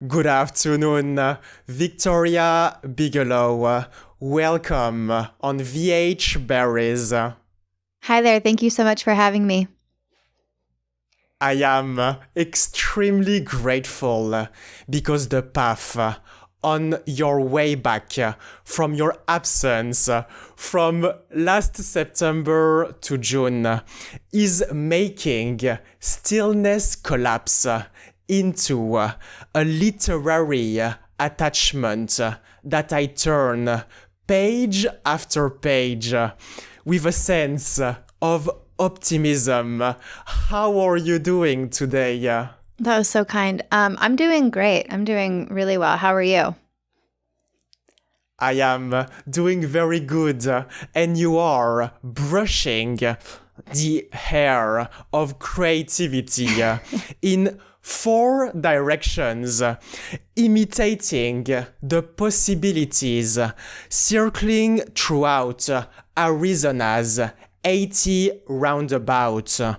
Good afternoon, Victoria Bigelow. Welcome on VH Berries. Hi there. Thank you so much for having me. I am extremely grateful because the path on your way back from your absence from last September to June is making Stillness Collapse into a literary attachment that I turn page after page with a sense of optimism. How are you doing today? That was so kind. I'm doing great. I'm doing really well. How are you? I am doing very good, and you are brushing the hair of creativity in four directions, imitating the possibilities circling throughout Arizona's 80 roundabout, a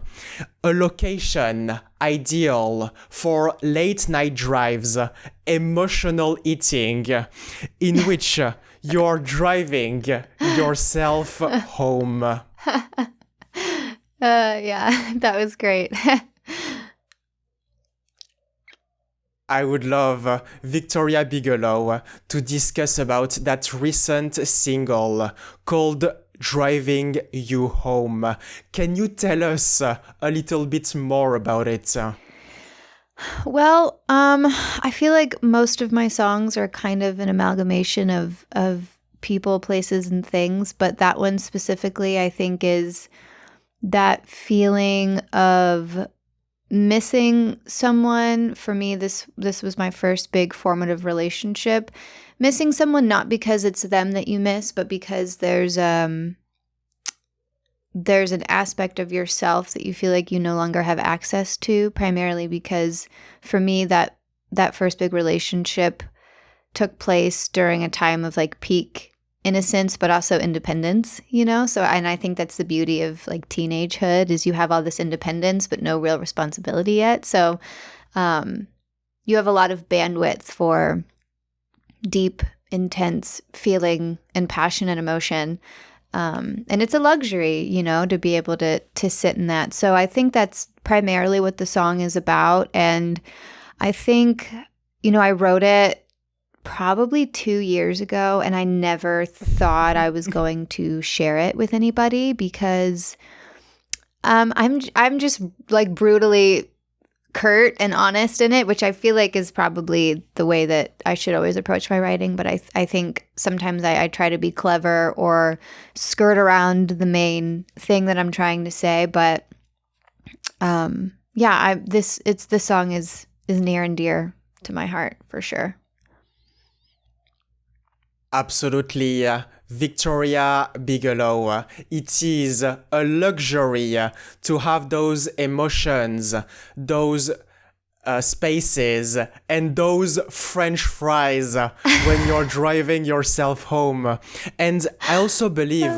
location ideal for late night drives, emotional eating, in which you are driving yourself home. Yeah, that was great. I would love Victoria Bigelow to discuss about that recent single called Driving You Home. Can you tell us a little bit more about it? Well, I feel like most of my songs are kind of an amalgamation of people, places, and things, but that one specifically, I think, is that feeling of missing someone. For me, this was my first big formative relationship. Missing someone not because it's them that you miss, but because there's an aspect of yourself that you feel like you no longer have access to, primarily because for me that first big relationship took place during a time of like peak innocence but also independence, and I think that's the beauty of like teenagehood, is you have all this independence but no real responsibility yet. So you have a lot of bandwidth for deep, intense feeling and passion and emotion. And it's a luxury, to be able to sit in that. So I think that's primarily what the song is about. And I think, I wrote it probably 2 years ago, and I never thought I was going to share it with anybody because I'm just like brutally curt and honest in it, which I feel like is probably the way that I should always approach my writing. But I think sometimes I try to be clever or skirt around the main thing that I'm trying to say. But this song is near and dear to my heart for sure. Absolutely, Victoria Bigelow. It is a luxury to have those emotions, those spaces, and those French fries when you're driving yourself home. And I also believe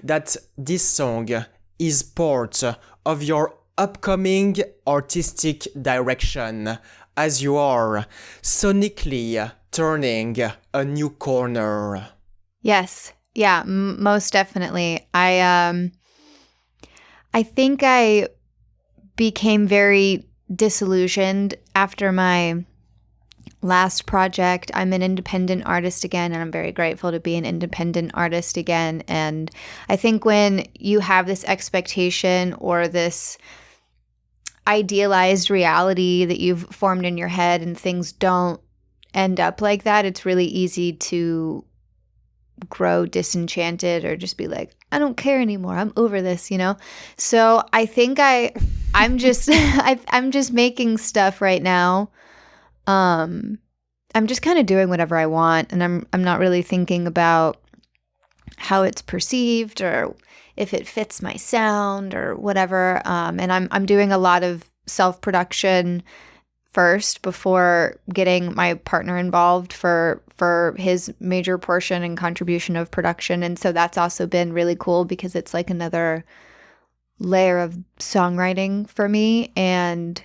that this song is part of your upcoming artistic direction, as you are sonically turning a new corner. Yes. Yeah, most definitely. I think I became very disillusioned after my last project. I'm an independent artist again, and I'm very grateful to be an independent artist again. And I think when you have this expectation or this idealized reality that you've formed in your head and things don't end up like that, it's really easy to grow disenchanted or just be like, I don't care anymore. I'm over this, So I think I'm just I'm just making stuff right now. I'm just kind of doing whatever I want, and I'm not really thinking about how it's perceived or if it fits my sound or whatever. And I'm doing a lot of self-production first before getting my partner involved for his major portion and contribution of production. And so that's also been really cool because it's like another layer of songwriting for me. And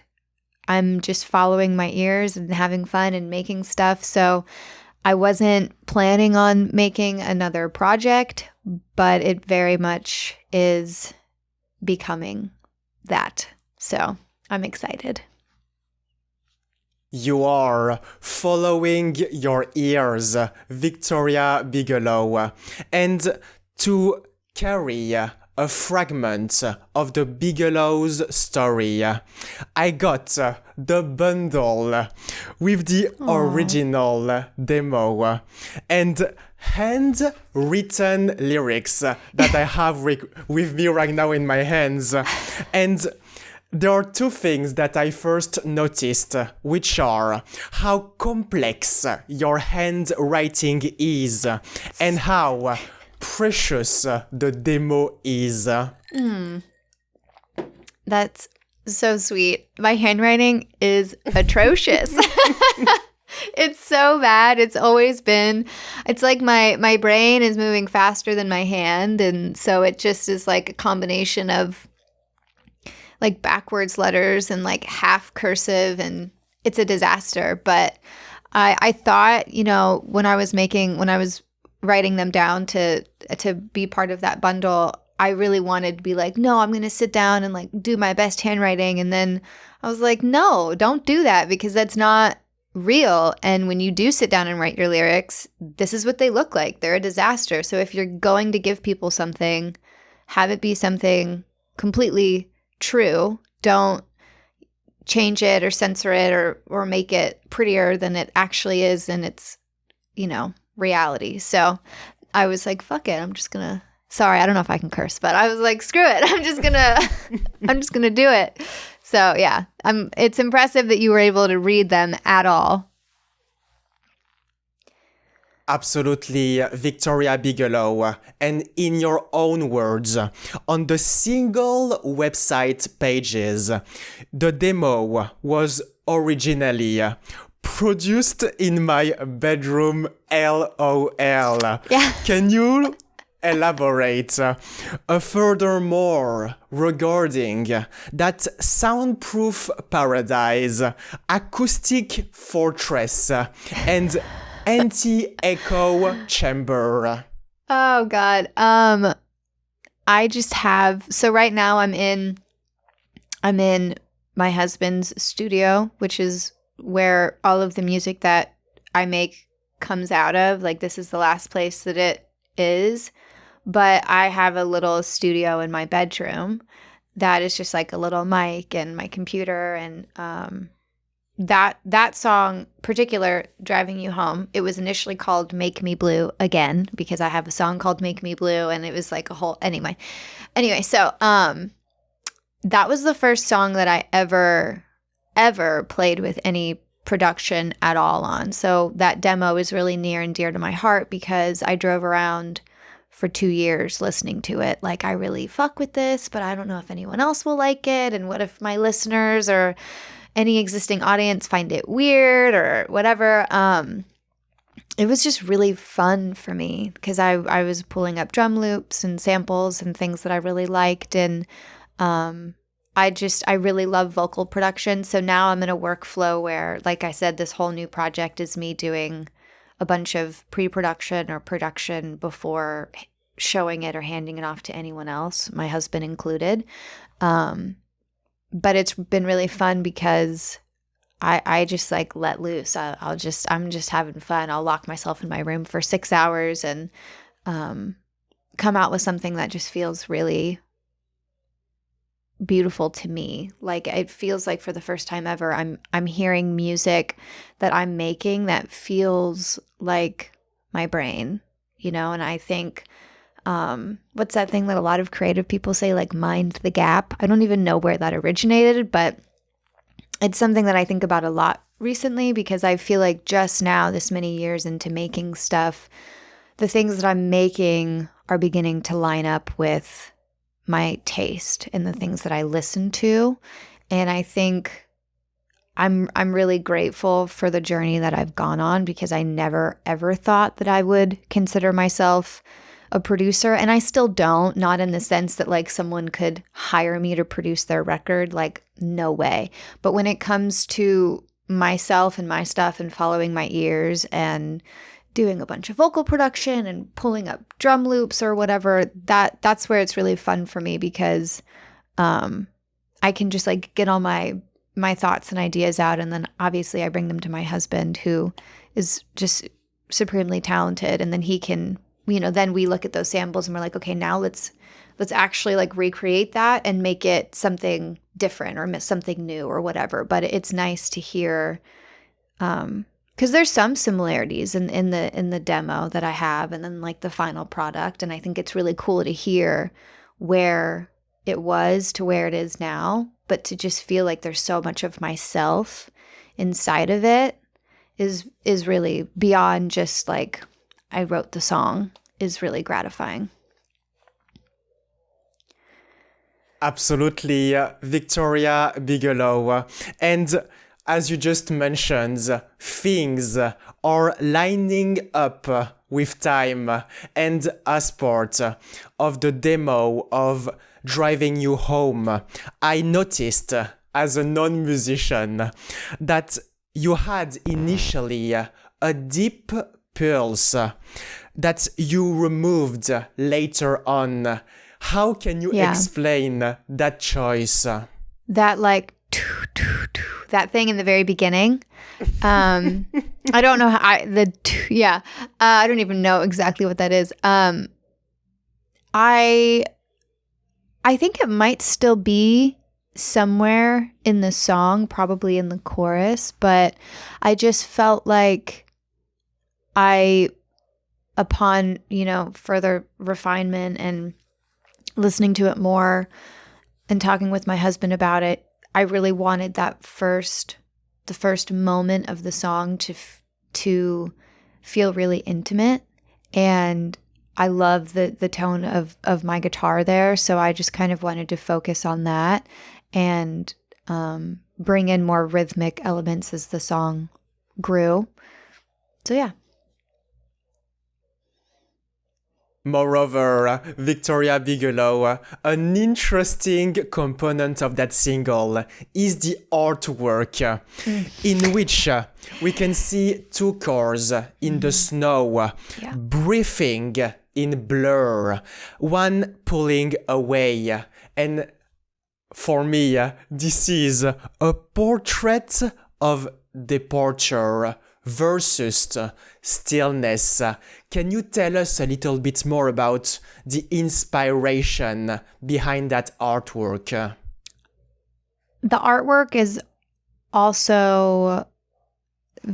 I'm just following my ears and having fun and making stuff. So I wasn't planning on making another project, but it very much is becoming that. So I'm excited. You are following your ears, Victoria Bigelow. And to carry a fragment of the Bigelow's story, I got the bundle with the original demo and handwritten lyrics that I have with me right now in my hands. And there are two things that I first noticed, which are how complex your handwriting is and how precious the demo is. That's so sweet. My handwriting is atrocious. It's so bad. It's always been. It's like my brain is moving faster than my hand. And so it just is like a combination of like backwards letters and like half cursive, and it's a disaster. But I thought, you know, when I was writing them down to be part of that bundle, I really wanted to be like, no, I'm going to sit down and like do my best handwriting. And then I was like, no, don't do that, because that's not real. And when you do sit down and write your lyrics, this is what they look like. They're a disaster. So if you're going to give people something, have it be something completely true. Don't change it or censor it or make it prettier than it actually is, and it's, you know, reality. So I was like, fuck it, I'm just gonna, sorry, I don't know if I can curse, but I was like, screw it, I'm just gonna do it. So yeah, it's impressive that you were able to read them at all. Absolutely, Victoria Bigelow. And in your own words, on the single website pages, the demo was originally produced in my bedroom, LOL. Yeah. Can you elaborate furthermore regarding that soundproof paradise, acoustic fortress, and anti-echo chamber? Oh God. I just have, so right now I'm in my husband's studio, which is where all of the music that I make comes out of. Like, this is the last place that it is. But I have a little studio in my bedroom that is just like a little mic and my computer, and that song particular, Driving You Home, it was initially called Make Me Blue Again, because I have a song called Make Me Blue, and it was like a whole anyway, so that was the first song that I ever played with any production at all on. So that demo is really near and dear to my heart, because I drove around for 2 years listening to it. Like, I really fuck with this, but I don't know if anyone else will like it, and what if my listeners or any existing audience find it weird or whatever. It was just really fun for me, because I was pulling up drum loops and samples and things that I really liked. And I really love vocal production. So now I'm in a workflow where, like I said, this whole new project is me doing a bunch of pre-production or production before showing it or handing it off to anyone else, my husband included. But it's been really fun because I just like let loose. I'm just having fun. I'll lock myself in my room for 6 hours and come out with something that just feels really beautiful to me. Like, it feels like for the first time ever, I'm hearing music that I'm making that feels like my brain, you know. And I think what's that thing that a lot of creative people say, like, mind the gap? I don't even know where that originated, but it's something that I think about a lot recently, because I feel like just now, this many years into making stuff, the things that I'm making are beginning to line up with my taste and the things that I listen to. And I think I'm really grateful for the journey that I've gone on, because I never ever thought that I would consider myself a producer, and I still don't, not in the sense that like someone could hire me to produce their record, like no way. But when it comes to myself and my stuff and following my ears and doing a bunch of vocal production and pulling up drum loops or whatever, that's where it's really fun for me, because I can just like get all my thoughts and ideas out, and then obviously I bring them to my husband, who is just supremely talented, and then he can, then we look at those samples and we're like, okay, now let's actually like recreate that and make it something different or something new or whatever. But it's nice to hear, because there's some similarities in the demo that I have and then like the final product, and I think it's really cool to hear where it was to where it is now, but to just feel like there's so much of myself inside of it is really beyond just like I wrote the song, is really gratifying. Absolutely, Victoria Bigelow. And as you just mentioned, things are lining up with time. And as part of the demo of Driving You Home, I noticed as a non-musician that you had initially a deep pulse that you removed later on. How can you explain that choice? That like that thing in the very beginning. I don't know how I don't even know exactly what that is. I think it might still be somewhere in the song, probably in the chorus, but I just felt like upon, further refinement and listening to it more and talking with my husband about it, I really wanted the first moment of the song to feel really intimate. And I love the tone of my guitar there. So I just kind of wanted to focus on that and bring in more rhythmic elements as the song grew. So yeah. Moreover, Victoria Bigelow, an interesting component of that single is the artwork, in which we can see two cars in the snow, breathing in blur, one pulling away. And for me, this is a portrait of departure versus stillness. Can you tell us a little bit more about the inspiration behind that artwork? The artwork is also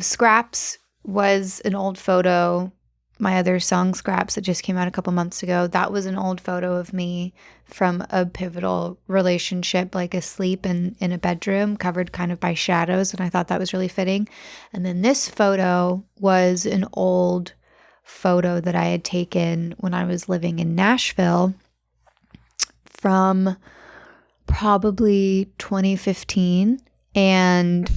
Scraps was an old photo. My other song, Scraps, that just came out a couple months ago, that was an old photo of me from a pivotal relationship, like asleep in a bedroom, covered kind of by shadows, and I thought that was really fitting. And then this photo was an old photo that I had taken when I was living in Nashville from probably 2015. And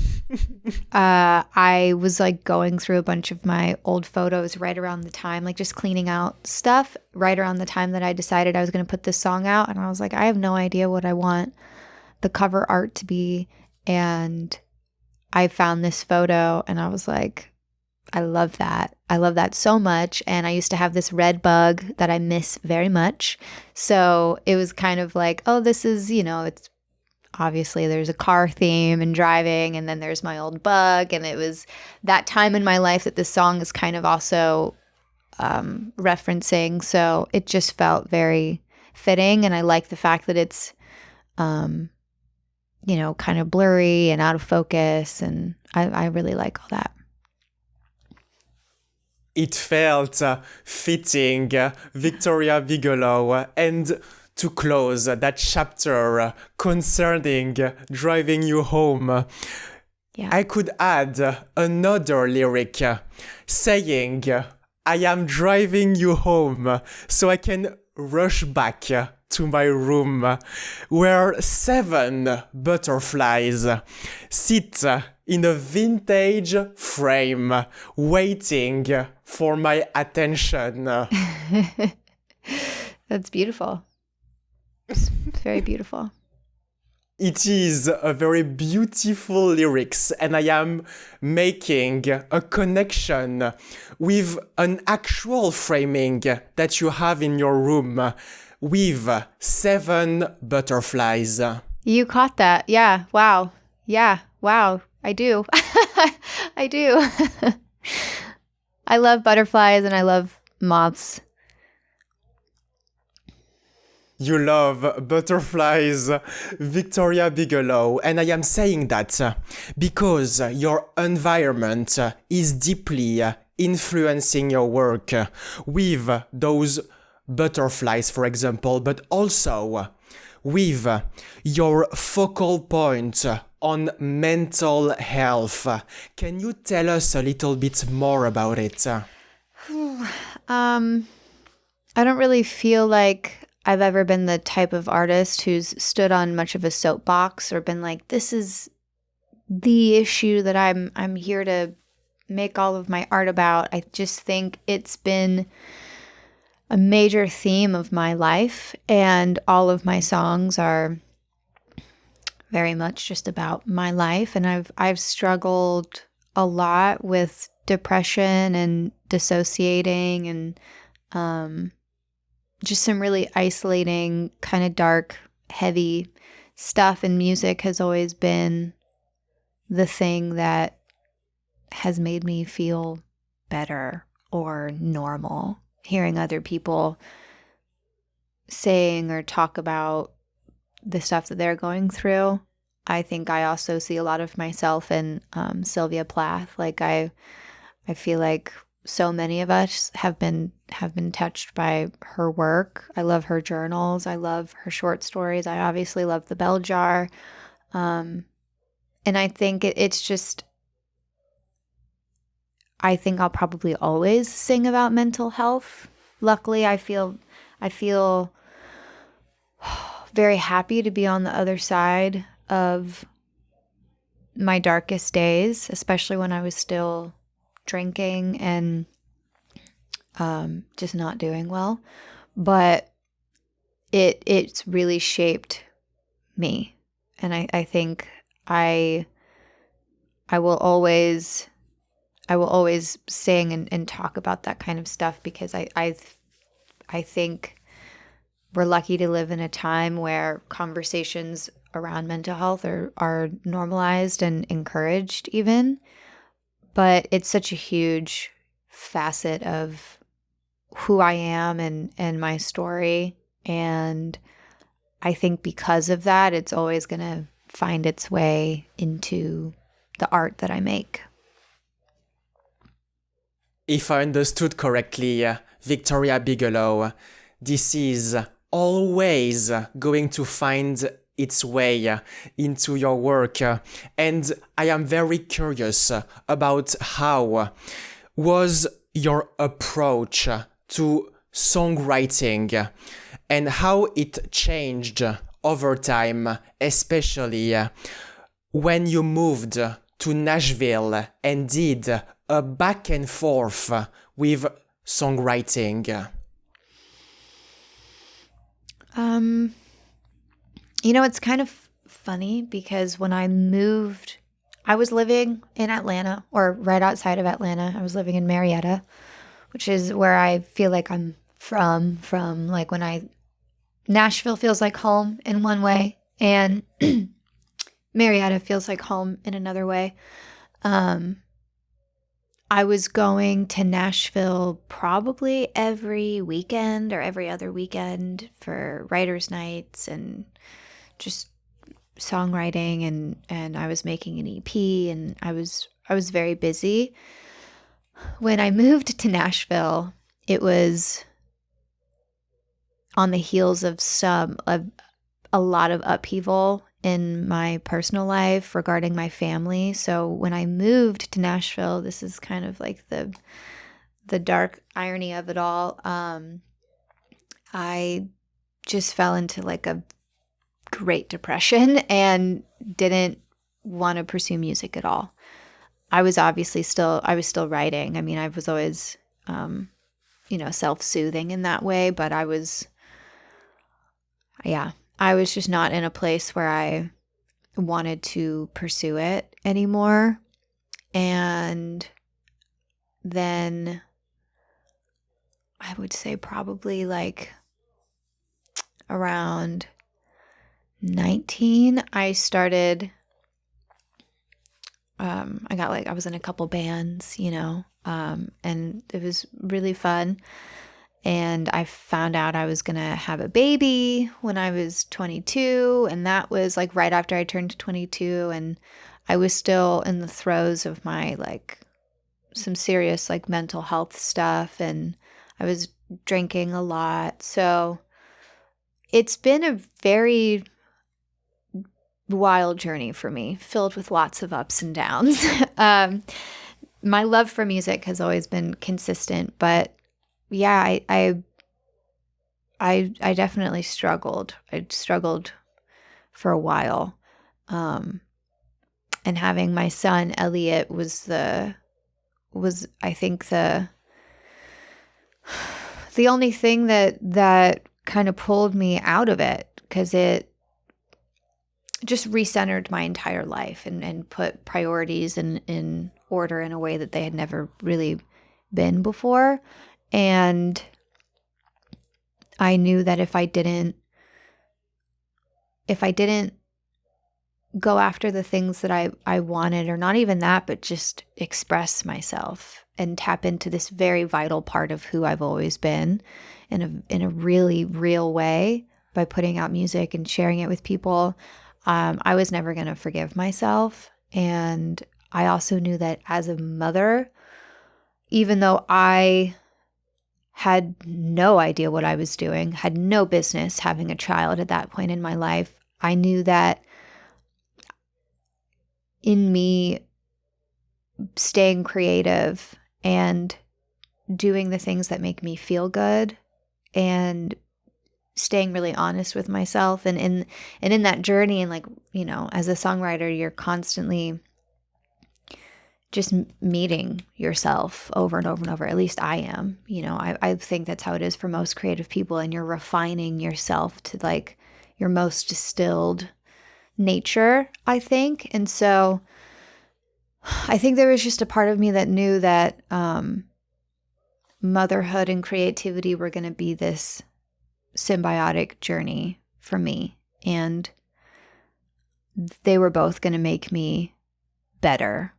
I was like going through a bunch of my old photos right around the time, like just cleaning out stuff right around the time that I decided I was going to put this song out. And I was like, I have no idea what I want the cover art to be. And I found this photo and I was like, I love that. I love that so much. And I used to have this red bug that I miss very much. So it was kind of like, oh, this is, it's obviously there's a car theme and driving, and then there's my old bug. And it was that time in my life that this song is kind of also referencing. So it just felt very fitting. And I like the fact that it's, kind of blurry and out of focus. And I really like all that. It felt fitting, Victoria Bigelow. And to close that chapter concerning Driving You Home, I could add another lyric saying, I am driving you home so I can rush back to my room where 7 butterflies sit in a vintage frame waiting for my attention. That's beautiful. It's very beautiful. It is a very beautiful lyrics, and I am making a connection with an actual framing that you have in your room with 7 butterflies. You caught that. Yeah. Wow. Yeah. Wow. I do. I do. I love butterflies and I love moths. You love butterflies, Victoria Bigelow, and I am saying that because your environment is deeply influencing your work with those butterflies, for example, but also with your focal point on mental health. Can you tell us a little bit more about it? I don't really feel like I've ever been the type of artist who's stood on much of a soapbox or been like, this is the issue that I'm here to make all of my art about. I just think it's been a major theme of my life, and all of my songs are very much just about my life. And I've struggled a lot with depression and dissociating and just some really isolating, kind of dark, heavy stuff. And music has always been the thing that has made me feel better or normal. Hearing other people saying or talk about the stuff that they're going through. I think I also see a lot of myself in Sylvia Plath. Like I feel like so many of us have been touched by her work. I love her journals. I love her short stories. I obviously love The Bell Jar. And I think it's just, I think I'll probably always sing about mental health. Luckily, I feel very happy to be on the other side of my darkest days, especially when I was still drinking and just not doing well. But it's really shaped me. And I think I will always sing and talk about that kind of stuff because I think we're lucky to live in a time where conversations around mental health are normalized and encouraged even. But it's such a huge facet of who I am and my story. And I think because of that, it's always going to find its way into the art that I make. If I understood correctly, Victoria Bigelow, this is always going to find its way into your work. And I am very curious about how was your approach to songwriting and how it changed over time, especially when you moved to Nashville and did a back and forth with songwriting. It's kind of funny because when I moved, I was living in Atlanta or right outside of Atlanta. I was living in Marietta, which is where I feel like I'm from like Nashville feels like home in one way and Marietta feels like home in another way. I was going to Nashville probably every weekend or every other weekend for writers' nights and just songwriting and I was making an EP and I was very busy. When I moved to Nashville, it was on the heels of a lot of upheaval in my personal life regarding my family. So when I moved to Nashville, this is kind of like the dark irony of it all. I just fell into like a Great Depression and didn't want to pursue music at all. I was still writing. I mean, I was always, self-soothing in that way, but I was yeah, I was just not in a place where I wanted to pursue it anymore. And then I would say probably like around 19, I started, I was in a couple bands, and it was really fun. And I found out I was going to have a baby when I was 22. And that was like right after I turned 22. And I was still in the throes of my like some serious like mental health stuff. And I was drinking a lot. So it's been a very wild journey for me, filled with lots of ups and downs. My love for music has always been consistent, but yeah, I definitely struggled. I struggled for a while. And having my son Elliot was I think the only thing that kind of pulled me out of it, because it just recentered my entire life and put priorities in order in a way that they had never really been before. And I knew that if I didn't go after the things that I wanted, or not even that, but just express myself and tap into this very vital part of who I've always been in a really real way by putting out music and sharing it with people, I was never going to forgive myself. And I also knew that as a mother, even though I had no idea what I was doing, had no business having a child at that point in my life, I knew that in me staying creative and doing the things that make me feel good and staying really honest with myself, and in that journey, and like, as a songwriter, you're constantly just meeting yourself over and over and over. At least I am. I think that's how it is for most creative people, and you're refining yourself to like your most distilled nature, I think. And so I think there was just a part of me that knew that motherhood and creativity were going to be this symbiotic journey for me, and they were both going to make me better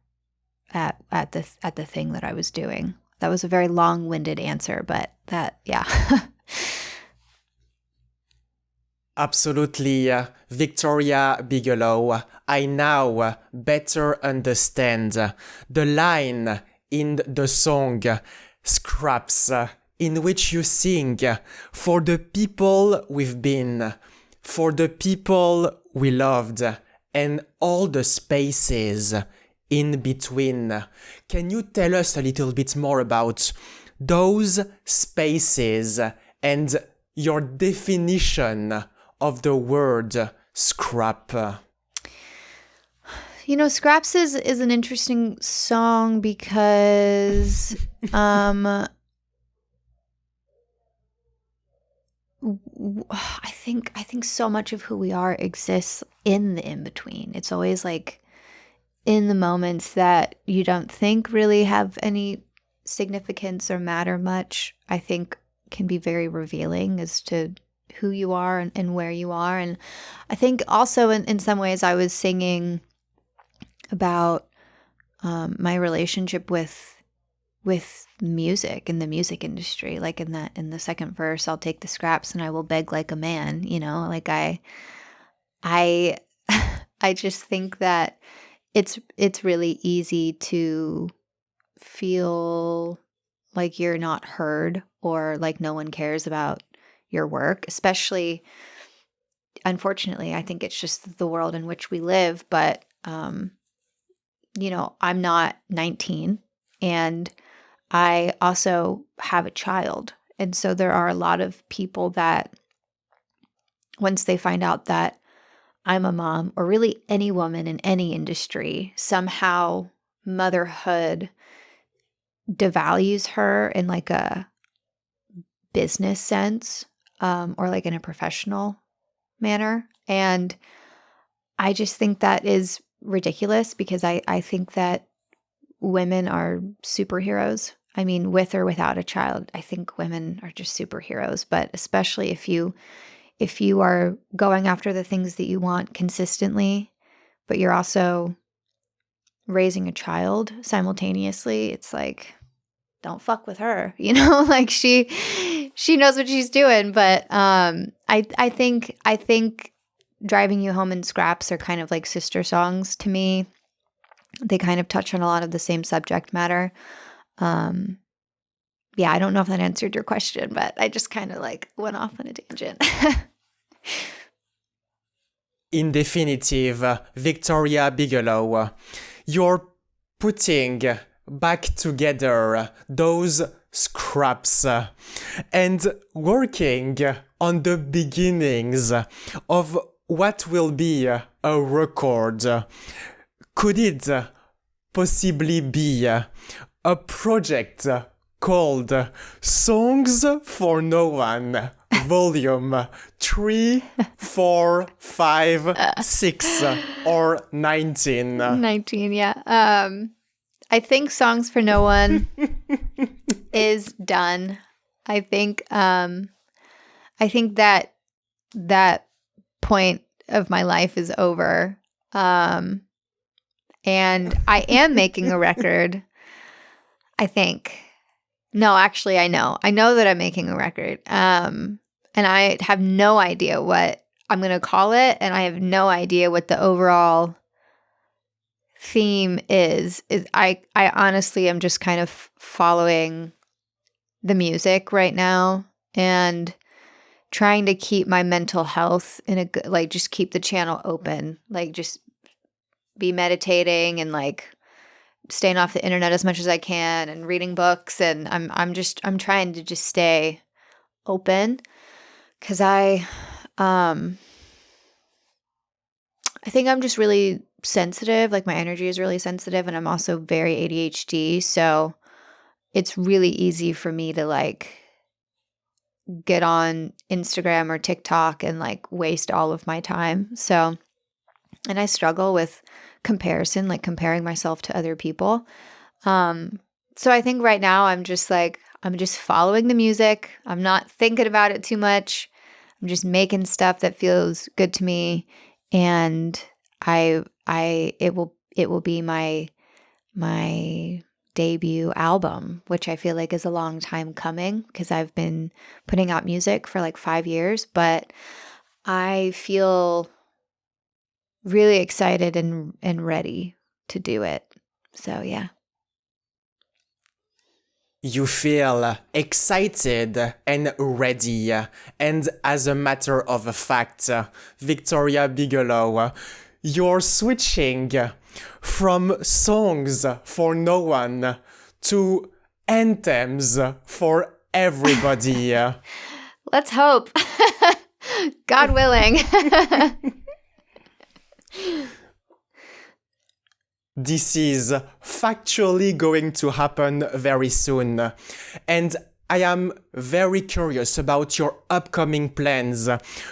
at the thing that I was doing. That was a very long-winded answer, but that, yeah. Absolutely, Victoria Bigelow. I now better understand the line in the song Scraps, in which you sing for the people we've been, for the people we loved, and all the spaces in between. Can you tell us a little bit more about those spaces and your definition of the word scrap? Scraps is an interesting song because I think so much of who we are exists in the in-between. It's always like in the moments that you don't think really have any significance or matter much, I think can be very revealing as to who you are and where you are. And I think also in some ways I was singing about my relationship with music and the music industry. Like in the second verse, I'll take the scraps and I will beg like a man, like I I just think that it's really easy to feel like you're not heard or like no one cares about your work, especially, unfortunately, I think it's just the world in which we live. But, I'm not 19, and I also have a child. And so there are a lot of people that once they find out that I'm a mom, or really any woman in any industry, somehow motherhood devalues her in like a business sense, or like in a professional manner. And I just think that is ridiculous because I think that women are superheroes. I mean, with or without a child, I think women are just superheroes. But especially if you are going after the things that you want consistently, but you're also raising a child simultaneously, it's like, don't fuck with her, you know? Like she knows what she's doing. But I think Driving You Home and Scraps are kind of like sister songs to me. They kind of touch on a lot of the same subject matter. Yeah, I don't know if that answered your question, but I just kind of like went off on a tangent. In definitive, Victoria Bigelow, you're putting back together those scraps and working on the beginnings of what will be a record. Could it possibly be a project called Songs for No One, volume 3, 4, 5, 6, or 19? 19, yeah. I think Songs for No One is done. I think that point of my life is over. And I am making a record, I think. No, actually, I know. I know that I'm making a record. And I have no idea what I'm going to call it. And I have no idea what the overall theme is. I honestly am just kind of following the music right now and trying to keep my mental health in a good, like just keep the channel open, like just be meditating and like staying off the internet as much as I can and reading books. And I'm trying to just stay open because I think I'm just really sensitive. Like my energy is really sensitive, and I'm also very ADHD. So it's really easy for me to like get on Instagram or TikTok and like waste all of my time. So, and I struggle with comparison, like comparing myself to other people. So I think right now I'm just following the music. I'm not thinking about it too much. I'm just making stuff that feels good to me, and it will be my debut album, which I feel like is a long time coming because I've been putting out music for like 5 years, but I feel really excited and ready to do it. So yeah. You feel excited and ready. And as a matter of fact, Victoria Bigelow, you're switching from songs for no one to anthems for everybody. Let's hope. God willing. This is factually going to happen very soon. And I am very curious about your upcoming plans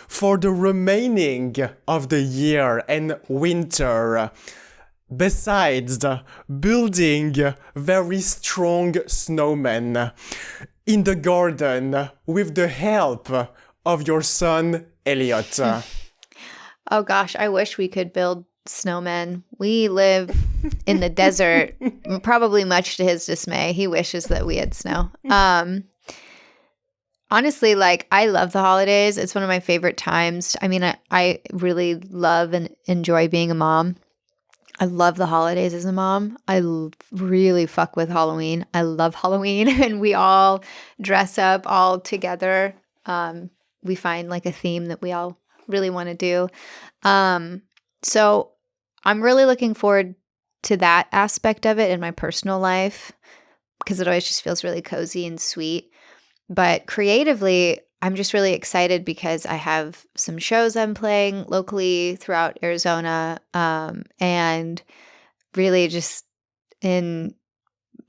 for the remaining of the year and winter. Besides building very strong snowmen in the garden with the help of your son, Elliot. Oh gosh, I wish we could build snowmen. We live in the desert, probably much to his dismay. He wishes that we had snow. Honestly, like I love the holidays. It's one of my favorite times. I mean, I really love and enjoy being a mom. I love the holidays as a mom. I really fuck with Halloween. I love Halloween, and we all dress up all together. We find like a theme that we all really want to do. So I'm really looking forward to that aspect of it in my personal life because it always just feels really cozy and sweet. But creatively, I'm just really excited because I have some shows I'm playing locally throughout Arizona, and really just in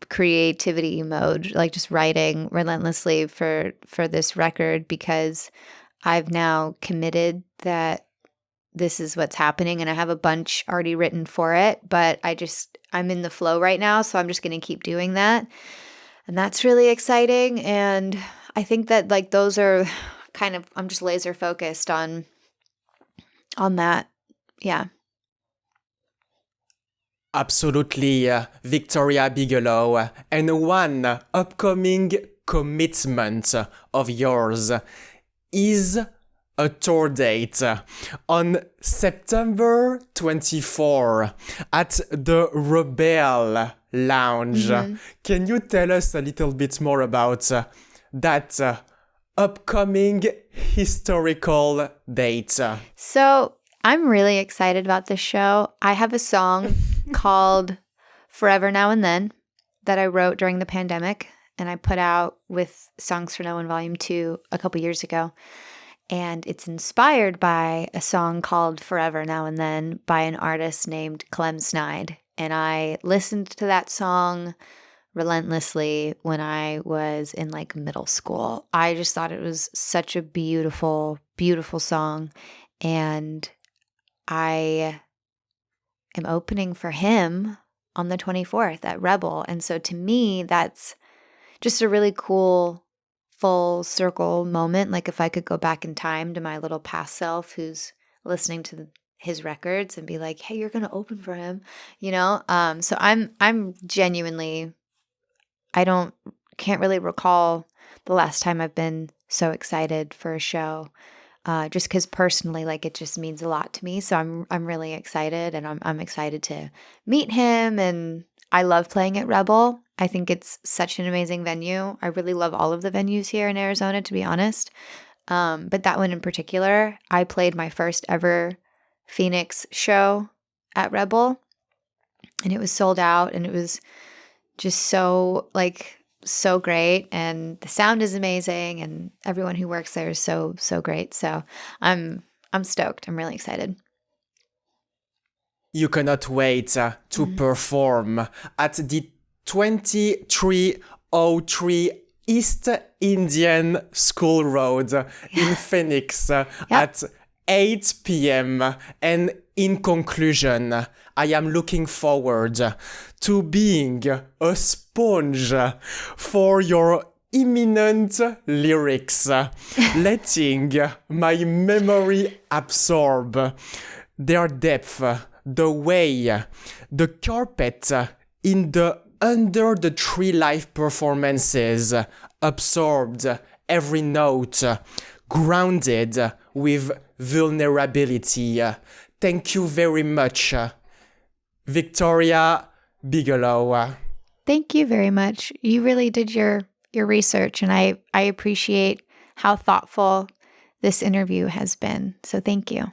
creativity mode, like just writing relentlessly for this record because I've now committed that this is what's happening, and I have a bunch already written for it, but I'm in the flow right now, so I'm just going to keep doing that. And that's really exciting. And I think that like those are kind of, I'm just laser focused on that. Yeah. Absolutely, Victoria Bigelow. And one upcoming commitment of yours is a tour date on September 24 at the Rebel Lounge. Can you tell us a little bit more about that upcoming historical date? So I'm really excited about this show. I have a song called Forever Now and Then that I wrote during the pandemic, and I put out with Songs for No One Volume 2 a couple years ago. And it's inspired by a song called Forever Now and Then by an artist named Clem Snide. And I listened to that song relentlessly when I was in like middle school. I just thought it was such a beautiful, beautiful song. And I am opening for him on the 24th at Rebel. And so to me, that's just a really cool full circle moment. Like if I could go back in time to my little past self who's listening to his records and be like, hey, you're going to open for him, you know? So I'm genuinely, can't really recall the last time I've been so excited for a show. Just because personally, like it just means a lot to me. So I'm really excited, and I'm excited to meet him. And I love playing at Rebel. I think it's such an amazing venue. I really love all of the venues here in Arizona, to be honest. But that one in particular, I played my first ever Phoenix show at Rebel, and it was sold out, and it was just so great, and the sound is amazing, and everyone who works there is so great. So I'm stoked. I'm really excited. You cannot wait to perform at the 2303 East Indian School Road in Phoenix at 8 p.m. And in conclusion, I am looking forward to being a sponge for your imminent lyrics, letting my memory absorb their depth, the way the carpet in the Under the Tree live performances absorbed every note, grounded with vulnerability. Thank you very much, Victoria Bigelow. Thank you very much. You really did your research, and I appreciate how thoughtful this interview has been. So thank you.